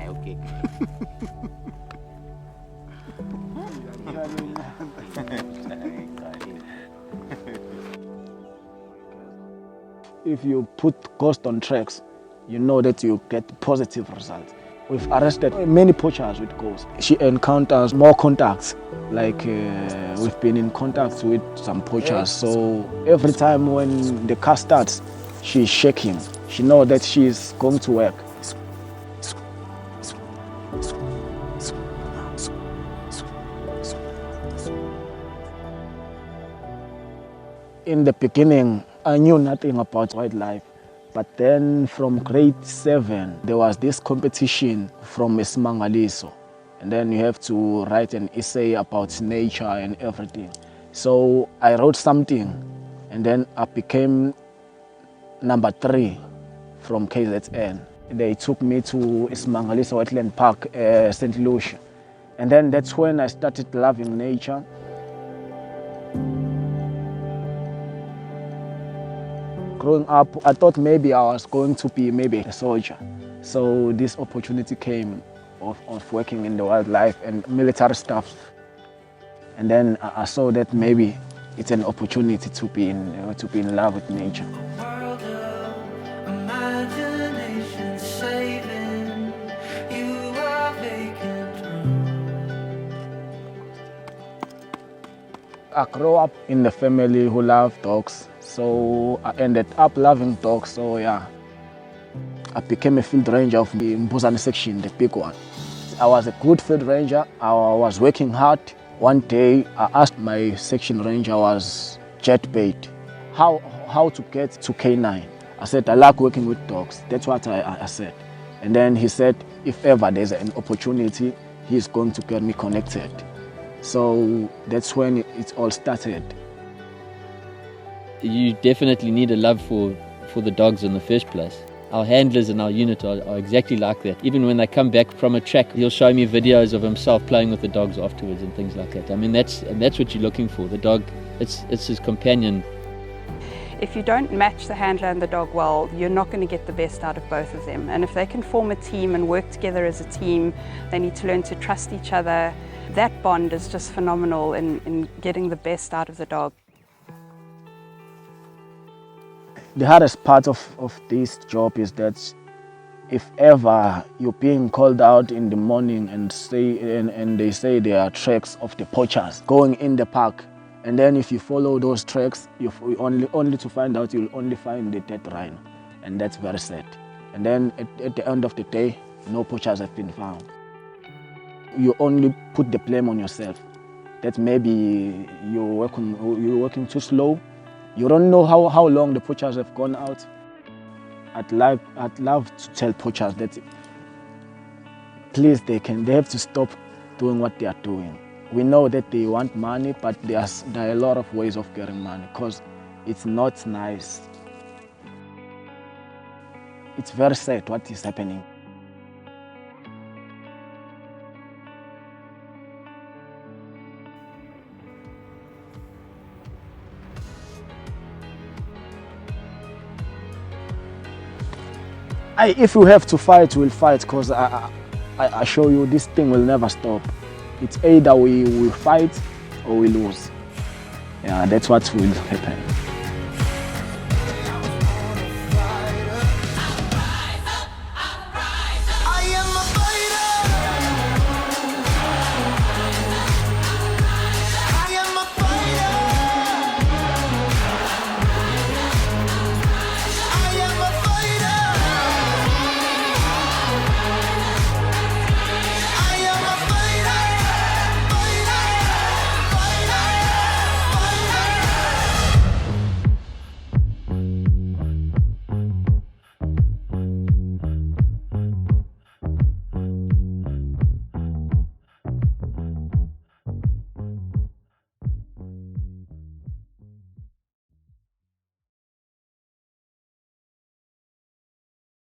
Okay. If you put ghost on tracks, you know that you get positive results. We've arrested many poachers with ghosts. She encounters more contacts, like we've been in contact with some poachers. So every time when the car starts, she's shaking. She knows that she's going to work. In the beginning, I knew nothing about wildlife. But then from grade 7, there was this competition from Isimangaliso. And then you have to write an essay about nature and everything. So I wrote something, and then I became number 3 from KZN. They took me to Isimangaliso Wetland Park, St. Lucia. And then that's when I started loving nature. Growing up, I thought maybe I was going to be a soldier. So this opportunity came of working in the wildlife and military stuff. And then I saw that maybe it's an opportunity to be in love with nature. I grew up in a family who loved dogs, so I ended up loving dogs. So yeah, I became a field ranger of the Mbuzane section, the big one. I was a good field ranger. I was working hard. One day I asked my section ranger, was jet bait, how to get to K9. I said, I like working with dogs. That's what I said. And then he said, if ever there's an opportunity, he's going to get me connected. So that's when it all started. You definitely need a love for the dogs in the first place. Our handlers in our unit are exactly like that. Even when they come back from a track, he'll show me videos of himself playing with the dogs afterwards and things like that. I mean, that's what you're looking for. The dog, it's his companion. If you don't match the handler and the dog well, you're not going to get the best out of both of them. And if they can form a team and work together as a team, they need to learn to trust each other. That bond is just phenomenal in getting the best out of the dog. The hardest part of this job is that if ever you're being called out in the morning and they say there are tracks of the poachers going in the park, and then if you follow those tracks, you only to find out you'll only find the dead rhino, and that's very sad. And then at the end of the day, no poachers have been found. You only put the blame on yourself. That maybe you're working too slow. You don't know how long the poachers have gone out. I'd love to tell poachers that please they have to stop doing what they are doing. We know that they want money, but there are a lot of ways of getting money because it's not nice. It's very sad what is happening. If we have to fight, we'll fight, because I assure you this thing will never stop. It's either we will fight or we lose. Yeah, that's what will happen.